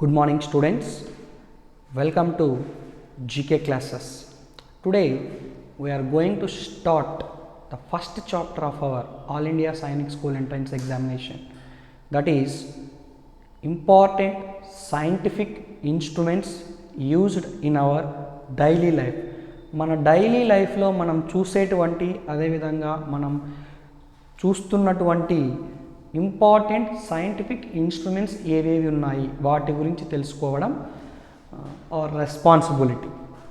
Good morning students, welcome to GK classes. Today we are going to start the first chapter of our All India Sainik School Entrance Examination, that is important scientific instruments used in our daily life. మన daily లైఫ్లో మనం చూసేటువంటి అదేవిధంగా మనం చూస్తున్నటువంటి important scientific instruments ఏవేవి ఉన్నాయి వాటి గురించి తెలుసుకోవడం our responsibility.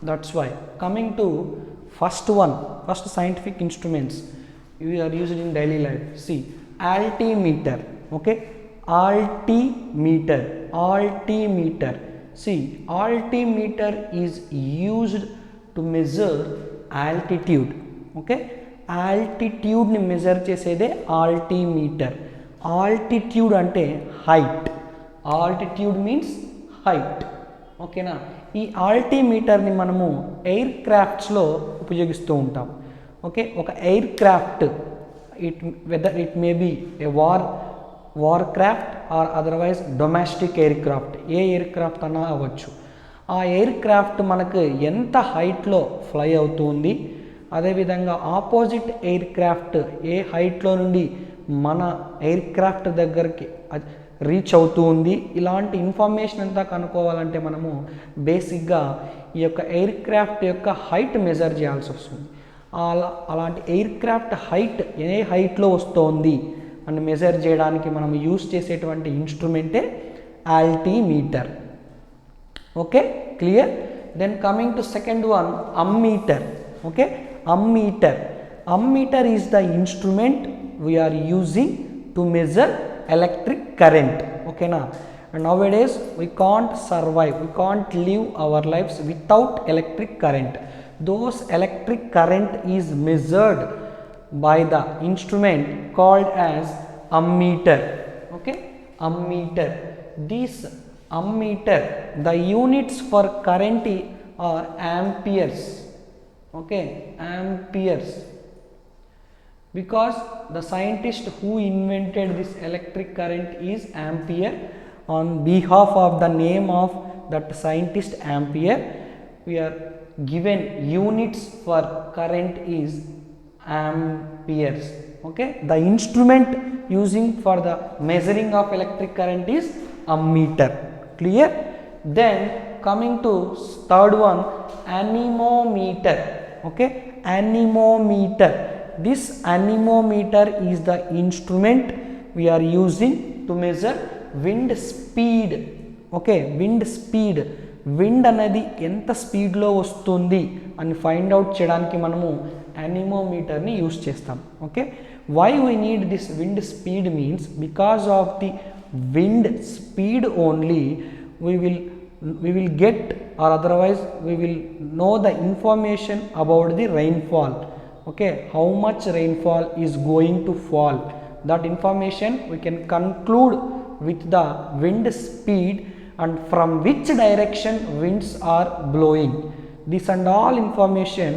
That's why coming to first scientific instruments you are used in daily life. See altimeter. Okay, altimeter. See, altimeter is used to measure altitude. Okay, altitude ni measure చేసేదే altimeter. Altitude అంటే height. Altitude means height. ఓకేనా, ఈ ఆల్టిమీటర్ని మనము air క్రాఫ్ట్స్లో ఉపయోగిస్తూ ఉంటాం. Okay, ఒక air craft whether it may be a war craft or otherwise domestic air craft, A air craft అన్నా అవ్వచ్చు. ఆ ఎయిర్ క్రాఫ్ట్ మనకు ఎంత హైట్లో ఫ్లై అవుతుంది, అదేవిధంగా ఆపోజిట్ ఎయిర్ క్రాఫ్ట్ ఏ హైట్లో నుండి మన ఎయిర్ క్రాఫ్ట్ దగ్గరికి రీచ్ అవుతూ ఉంది, ఇలాంటి ఇన్ఫర్మేషన్ అంతా కనుక్కోవాలంటే మనము బేసిక్గా ఈ యొక్క ఎయిర్ క్రాఫ్ట్ యొక్క హైట్ మెజర్ చేయాల్సి వస్తుంది. అలాంటి ఎయిర్ క్రాఫ్ట్ హైట్ ఏ హైట్లో వస్తోంది అని మెజర్ చేయడానికి మనం యూస్ చేసేటువంటి ఇన్స్ట్రుమెంటే altimeter. Okay, clear. Then coming to second one, ammeter. Okay, ammeter is the instrument we are using to measure electric current. Okay na, and nowadays we can't survive, we can't live our lives without electric current. Those electric current is measured by the instrument called as ammeter. Okay, ammeter. This ammeter, the units for current are amperes. Okay, amperes, because the scientist who invented this electric current is Ampere. On behalf of the name of that scientist Ampere, we are given units for current is amperes. Okay, the instrument using for the measuring of electric current is ammeter. Clear. Then coming to third one, anemometer. Okay, anemometer. This anemometer is the instrument we are using to measure wind speed. Okay, wind speed. Wind అనేది ఎంత స్పీడ్లో వస్తుంది అని find out చేయడానికి మనము anemometerని use చేస్తాం. Okay, why we need this wind speed means because of the wind speed only we will get or otherwise we will know the information about the rainfall. Okay, how much rainfall is going to fall, that information we can conclude with the wind speed and from which direction winds are blowing. This and all information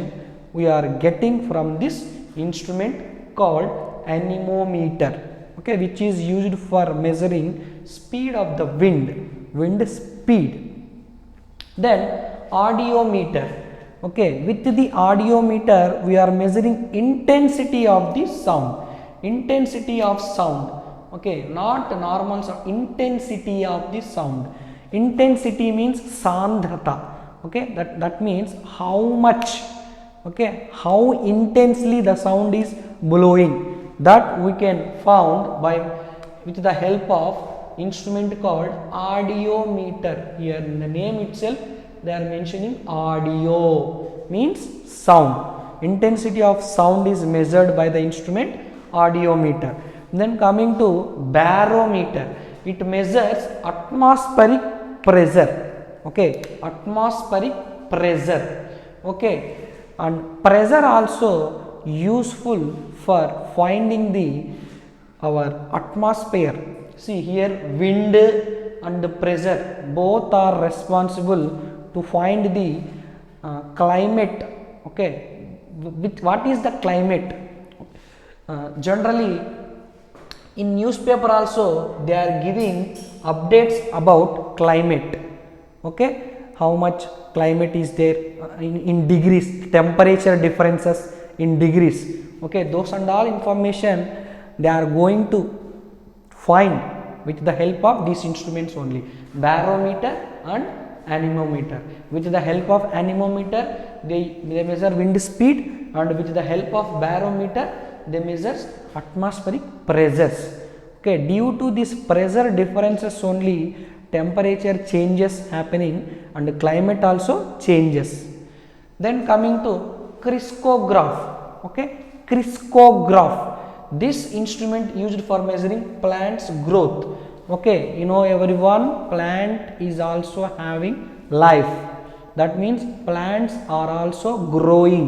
we are getting from this instrument called anemometer. Okay, which is used for measuring speed of the wind speed. Then audiometer. Okay, with the audiometer we are measuring intensity of the sound. Okay, not normal sound, intensity of the sound. Intensity means sandhrata. Okay, that means how much, okay, how intensely the sound is blowing. That we can found by with the help of instrument called audiometer. Here in the name itself they are mentioning audio means sound. Intensity of sound is measured by the instrument audiometer. Then coming to barometer, it measures atmospheric pressure. Okay, atmospheric pressure. Okay, and pressure also useful for finding our atmosphere. See here, wind and pressure both are responsible to find the climate. Okay, what is the climate? Generally in newspaper also they are giving updates about climate. Okay, how much climate is there in degrees, temperature differences in degrees. Okay, those and all information they are going to find with the help of these instruments only, barometer and anemometer. With the help of anemometer they measure wind speed, and with the help of barometer they measure atmospheric pressures. Okay, due to this pressure differences only temperature changes happening and climate also changes. Then coming to criscograph. Okay, criscograph, this instrument used for measuring plants growth. Okay, you know everyone, plant is also having life, that means plants are also growing.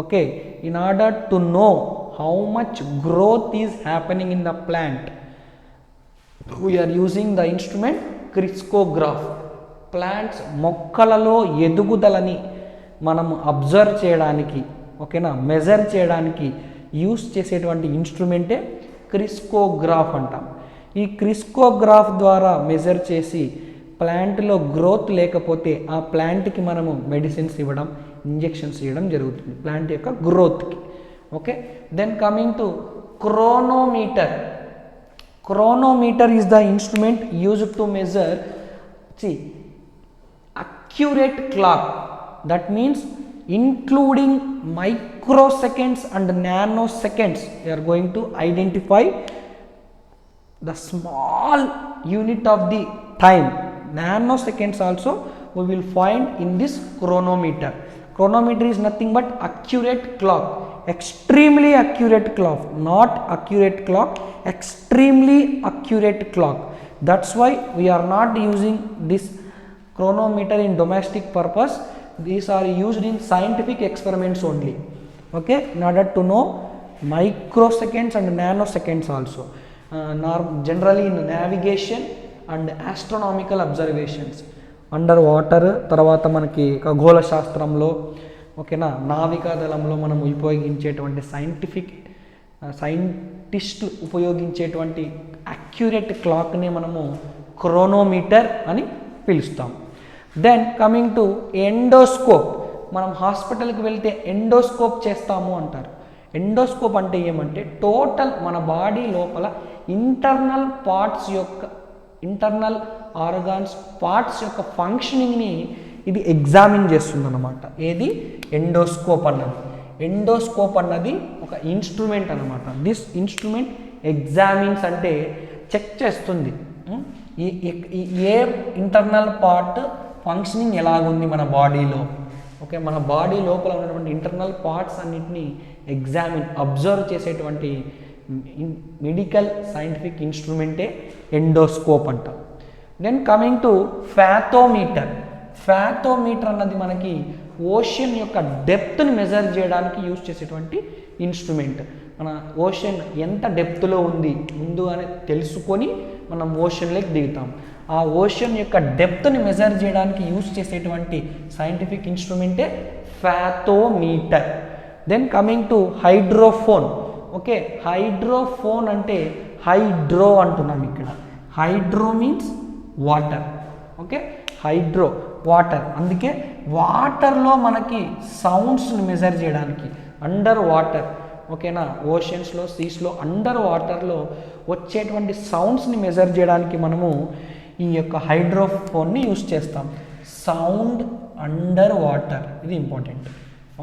Okay, in order to know how much growth is happening in the plant, we are using the instrument criscograph. Plants మొక్కలలో ఎదుగుదలని మనము observe చేయడానికి, ఓకేనా, measure చేయడానికి use చేసేటువంటి ఇన్స్ట్రుమెంటే క్రిస్కోగ్రాఫ్ అంటాం. ఈ క్రిస్కోగ్రాఫ్ ద్వారా measure చేసి ప్లాంట్లో గ్రోత్ లేకపోతే ఆ ప్లాంట్కి మనము మెడిసిన్స్ ఇవ్వడం, ఇంజెక్షన్స్ ఇవ్వడం జరుగుతుంది ప్లాంట్ యొక్క గ్రోత్కి. Okay, then coming to chronometer. Chronometer is the instrument used to measure, see, accurate clock. That means including microseconds and nanoseconds. We are going to identify the small unit of the time. Nanoseconds also we will find in this chronometer. Chronometer is nothing but accurate clock, extremely accurate clock, not accurate clock, extremely accurate clock. That's why we are not using this chronometer in domestic purpose. These are used in scientific experiments only. Okay, in order to know microseconds and nanoseconds also, generally in navigation and astronomical observations. Under water, తర్వాత మనకి ఖగోళ శాస్త్రంలో, ఓకేనా, నావికాదళంలో మనం ఉపయోగించేటువంటి సైంటిస్టులు ఉపయోగించేటువంటి accurate క్లాక్ని మనము chronometer అని పిలుస్తాం. Then coming to endoscope. మనం హాస్పిటల్కి వెళ్తే ఎండోస్కోప్ చేస్తాము అంటారు. ఎండోస్కోప్ అంటే ఏమంటే టోటల్ మన బాడీ లోపల ఇంటర్నల్ ఆర్గాన్స్ పార్ట్స్ యొక్క ఫంక్షనింగ్ని ఇది ఎగ్జామిన్ చేస్తుంది అన్నమాట. ఏది ఎండోస్కోప్ అన్నది. ఎండోస్కోప్ అన్నది ఒక ఇన్స్ట్రుమెంట్ అన్నమాట. దిస్ ఇన్స్ట్రుమెంట్ ఎగ్జామిన్స్ అంటే చెక్ చేస్తుంది ఏ ఇంటర్నల్ పార్ట్ ఫంక్షనింగ్ ఎలాగుంది మన బాడీలో. ఓకే, మన బాడీ లోపల ఉన్నటువంటి ఇంటర్నల్ పార్ట్స్ అన్నింటినీ అబ్జర్వ్ చేసేటువంటి మెడికల్ సైంటిఫిక్ ఇన్స్ట్రుమెంటే ఎండోస్కోప్ అంట. Then coming to fathometer. Fathometer అన్నది మనకి ఓషన్ యొక్క డెప్త్ని మెజర్ చేయడానికి యూజ్ చేసేటువంటి ఇన్స్ట్రుమెంట్. మన ఓషన్ ఎంత డెప్త్లో ఉంది ముందు అని తెలుసుకొని మనం ఓషన్లోకి దిగుతాం. ఆ ఓషన్ యొక్క డెప్త్ని మెజర్ చేయడానికి యూజ్ చేసేటువంటి సైంటిఫిక్ ఇన్స్ట్రుమెంటే fathometer. Then coming to hydrophone. Okay, hydrophone అంటే హైడ్రో అంటున్నాం ఇక్కడ. Hydro means water. Okay, hydro water, అందుకే వాటర్లో మనకి సౌండ్స్ని మెజర్ చేయడానికి అండర్ వాటర్, ఓకేనా, ఓషన్స్లో, సీస్లో, అండర్ వాటర్లో వచ్చేటువంటి సౌండ్స్ని మెజర్ చేయడానికి మనము ఈ యొక్క హైడ్రోఫోన్ని యూజ్ చేస్తాం. సౌండ్ అండర్ వాటర్, ఇది ఇంపార్టెంట్.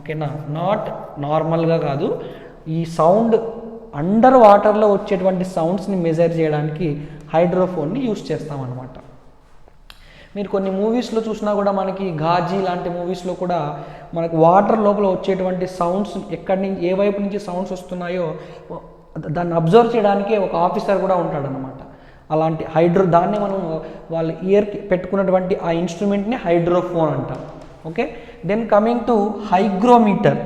ఓకేనా, నాట్ నార్మల్గా కాదు, ఈ సౌండ్ అండర్ వాటర్లో వచ్చేటువంటి సౌండ్స్ని మెజర్ చేయడానికి హైడ్రోఫోన్ని యూజ్ చేస్తామన్నమాట. మీరు కొన్ని మూవీస్లో చూసినా కూడా మనకి ఘాజీ లాంటి మూవీస్లో కూడా మనకు వాటర్ లోపల వచ్చేటువంటి సౌండ్స్ ఎక్కడి నుంచి ఏ వైపు నుంచి సౌండ్స్ వస్తున్నాయో దాన్ని అబ్జర్వ్ చేయడానికి ఒక ఆఫీసర్ కూడా ఉంటాడనమాట. అలాంటి దాన్ని మనం వాళ్ళ ఇయర్కి పెట్టుకున్నటువంటి ఆ ఇన్స్ట్రుమెంట్ని హైడ్రోఫోన్ అంటాం. Okay, then coming to hygrometer.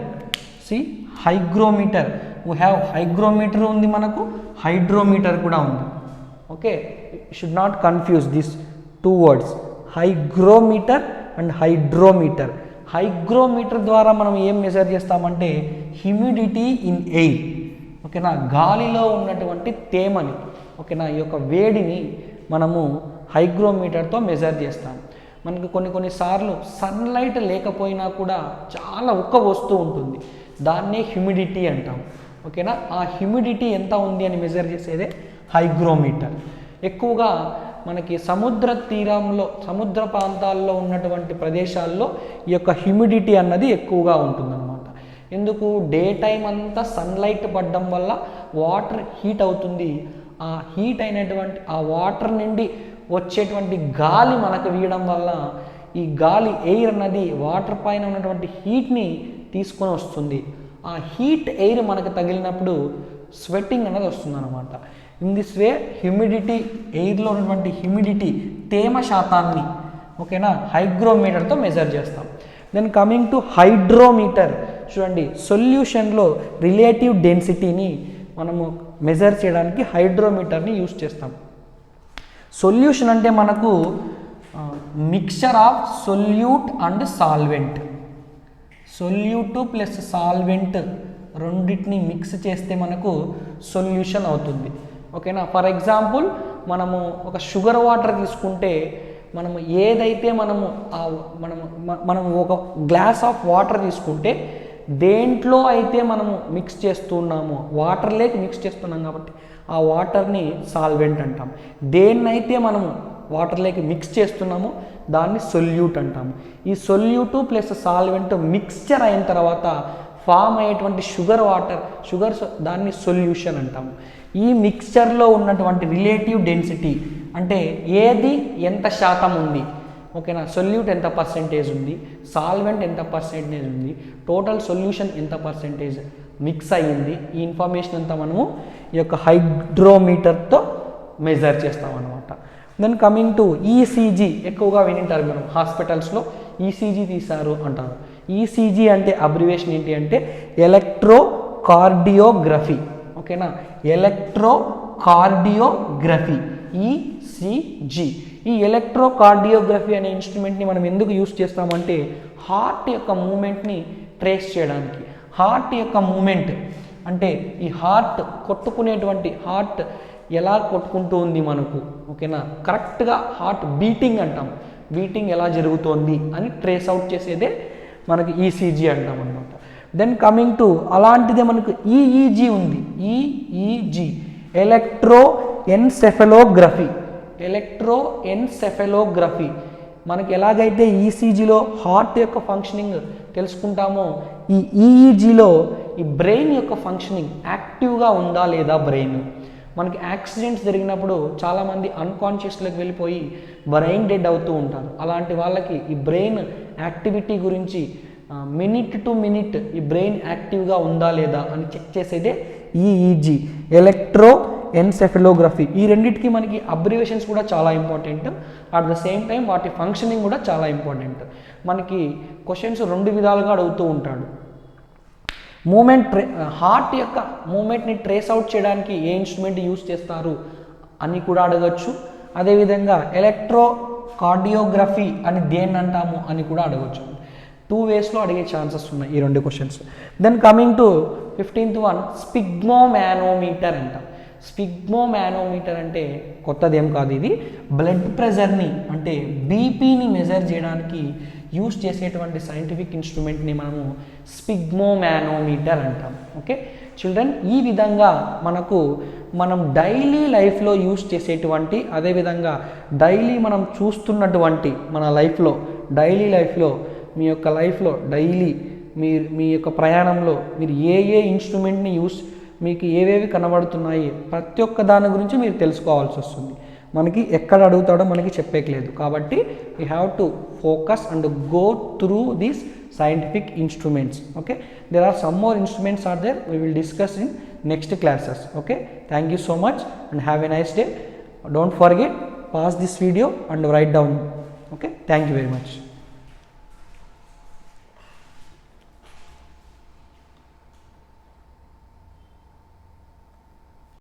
Hygrometer, we have hygrometer ఉంది, మనకు హైడ్రోమీటర్ కూడా ఉంది. Okay, should not confuse this two words, hygrometer and hydrometer. Hygrometer ద్వారా మనం ఏం మెజర్ చేస్తామంటే హ్యూమిడిటీ ఇన్ ఎయిర్. ఓకేనా, గాలిలో ఉన్నటువంటి తేమని, ఓకేనా, ఈ యొక్క వేడిని మనము హైగ్రోమీటర్తో మెజర్ చేస్తాం. మనకి కొన్నిసార్లు సన్లైట్ లేకపోయినా కూడా చాలా ఉక్క వస్తూ ఉంటుంది, దాన్నే హ్యూమిడిటీ అంటాం. ఓకేనా, ఆ హ్యూమిడిటీ ఎంత ఉంది అని మెజర్ చేసేదే హైగ్రోమీటర్. ఎక్కువగా మనకి సముద్ర తీరంలో, సముద్ర ప్రాంతాల్లో ఉన్నటువంటి ప్రదేశాల్లో ఈ యొక్క హ్యూమిడిటీ అన్నది ఎక్కువగా ఉంటుందన్నమాట. ఎందుకు, డే టైం అంతా సన్లైట్ పడడం వల్ల వాటర్ హీట్ అవుతుంది. ఆ హీట్ అయినటువంటి ఆ వాటర్ నుండి వచ్చేటువంటి గాలి మనకు వీయడం వల్ల ఈ గాలి ఎయిర్ అన్నది వాటర్ పైన ఉన్నటువంటి హీట్ని తీసుకొని వస్తుంది. ఆ హీట్ ఎయిర్ మనకు తగిలినప్పుడు స్వెట్టింగ్ అనేది వస్తుంది అనమాట. ఇన్ దిస్ వే హ్యూమిడిటీ, ఎయిర్లో ఉన్నటువంటి హ్యూమిడిటీ, తేమ శాతాన్ని ఓకేనా హైగ్రోమీటర్తో మెజర్ చేస్తాం. దెన్ కమింగ్ టు హైడ్రోమీటర్, చూడండి సొల్యూషన్లో రిలేటివ్ డెన్సిటీని మనము మెజర్ చేయడానికి హైడ్రోమీటర్ని యూజ్ చేస్తాం. సొల్యూషన్ అంటే మనకు mixture of solute and solvent, solute plus solvent రెండింటిని మిక్స్ చేస్తే మనకు సొల్యూషన్ అవుతుంది. ఓకేనా, ఫర్ ఎగ్జాంపుల్ మనము ఒక షుగర్ వాటర్ తీసుకుంటే మనము ఏదైతే మనము ఒక గ్లాస్ ఆఫ్ వాటర్ తీసుకుంటే దేంట్లో అయితే మనము మిక్స్ చేస్తున్నామో, వాటర్ లేక మిక్స్ చేస్తున్నాం కాబట్టి ఆ వాటర్ని సాల్వెంట్ అంటాం. దేన్నైతే మనము వాటర్ లేక మిక్స్ చేస్తున్నామో దాన్ని సొల్యూట్ అంటాము. ఈ సొల్యూటు ప్లస్ సాల్వెంట్ మిక్స్చర్ అయిన తర్వాత ఫామ్ అయ్యేటువంటి షుగర్ దాన్ని సొల్యూషన్ అంటాము. ఈ మిక్స్చర్లో ఉన్నటువంటి రిలేటివ్ డెన్సిటీ అంటే ఏది ఎంత శాతం ఉంది, ఓకేనా, సొల్యూట్ ఎంత పర్సెంటేజ్ ఉంది, సాల్వెంట్ ఎంత పర్సెంటేజ్ ఉంది, టోటల్ సొల్యూషన్ ఎంత పర్సెంటేజ్ మిక్స్ అయ్యింది, ఈ ఇన్ఫర్మేషన్ అంతా మనము ఈ యొక్క హైడ్రోమీటర్తో మెజర్ చేస్తాం అనమాట. దెన్ కమింగ్ టు ఈసీజీ, ఎక్కువగా వినింటారు మనం హాస్పిటల్స్లో ఈసీజీ తీశారు అంటారు. ఈసీజీ అంటే అబ్రివేషన్ ఏంటి అంటే ఎలక్ట్రోకార్డియోగ్రఫీ. ఓకేనా, ఎలక్ట్రోకార్డియోగ్రఫీ ఈసీజీ. ఈ ఎలక్ట్రోకార్డియోగ్రఫీ అనే ఇన్స్ట్రుమెంట్ని మనం ఎందుకు యూస్ చేస్తామంటే హార్ట్ యొక్క మూమెంట్ని ట్రేస్ చేయడానికి. హార్ట్ యొక్క మూమెంట్ అంటే ఈ హార్ట్ కొట్టుకునేటువంటి హార్ట్ ఎలా కొట్టుకుంటూ ఉంది మనకు, ఓకేనా, కరెక్ట్గా హార్ట్ బీటింగ్ అంటాం, బీటింగ్ ఎలా జరుగుతోంది అని ట్రేస్ అవుట్ చేసేదే మనకి ఈసీజీ అంటాం అనమాట. దెన్ కమింగ్ టు అలాంటిదే మనకు ఈఈజీ ఉంది. EEG electroencephalography. ఎలక్ట్రోఎన్సెఫలోగ్రఫీ మనకి ఎలాగైతే ఈసీజీలో హార్ట్ యొక్క ఫంక్షనింగ్ తెలుసుకుంటామో ఈ ఈఈజీలో ఈ బ్రెయిన్ యొక్క ఫంక్షనింగ్ యాక్టివ్గా ఉందా లేదా. బ్రెయిన్ మనకి యాక్సిడెంట్స్ జరిగినప్పుడు చాలామంది అన్కాన్షియస్లోకి వెళ్ళిపోయి బ్రెయిన్ డెడ్ అవుతూ ఉంటారు. అలాంటి వాళ్ళకి ఈ బ్రెయిన్ యాక్టివిటీ గురించి మినిట్ టు మినిట్ ఈ బ్రెయిన్ యాక్టివ్గా ఉందా లేదా అని చెక్ చేసేదే ఈఈజీ ఎలక్ట్రోఎన్సెఫలోగ్రఫీ. ఈ రెండింటికి మనకి అబ్రివేషన్స్ కూడా చాలా important, at the same time వాటి ఫంక్షనింగ్ కూడా చాలా ఇంపార్టెంట్. మనకి క్వశ్చన్స్ రెండు విధాలుగా అడుగుతూ ఉంటాడు. హార్ట్ యొక్క మూమెంట్ని ట్రేస్ అవుట్ చేయడానికి ఏ ఇన్స్ట్రుమెంట్ యూస్ చేస్తారు అని కూడా అడగచ్చు. అదేవిధంగా ఎలక్ట్రోకార్డియోగ్రఫీ అని దేన్ని అంటాము అని కూడా అడగచ్చు. 2 వేస్లో అడిగే ఛాన్సెస్ ఉన్నాయి ఈ రెండు questions. Then coming to 15th one, sphygmomanometer అంట. స్పిగ్మోమానోమీటర్ అంటే కొత్తదేం కాదు, ఇది బ్లడ్ ప్రెషర్ని అంటే బీపీని మెజర్ చేయడానికి యూస్ చేసేటువంటి సైంటిఫిక్ ఇన్స్ట్రుమెంట్ని మనము స్పిగ్మోమానోమీటర్ అంటాం. ఓకే చిల్డ్రన్, ఈ విధంగా మనం డైలీ లైఫ్లో యూస్ చేసేటువంటి, అదేవిధంగా డైలీ మనం చూస్తున్నటువంటి మన లైఫ్లో, డైలీ లైఫ్లో మీ యొక్క లైఫ్లో డైలీ మీ యొక్క ప్రయాణంలో మీరు ఏ ఇన్స్ట్రుమెంట్ని మీకు ఏవేవి కనబడుతున్నాయి ప్రతి ఒక్క దాని గురించి మీరు తెలుసుకోవాల్సి వస్తుంది. మనకి ఎక్కడ అడుగుతాడో మనకి చెప్పేయలేదు కాబట్టి we have to focus and go through these scientific instruments. Okay, there are some more instruments are there, we will discuss in next classes. Okay, thank you so much and have a nice day. Don't forget, pause this video and write down. Okay, thank you very much.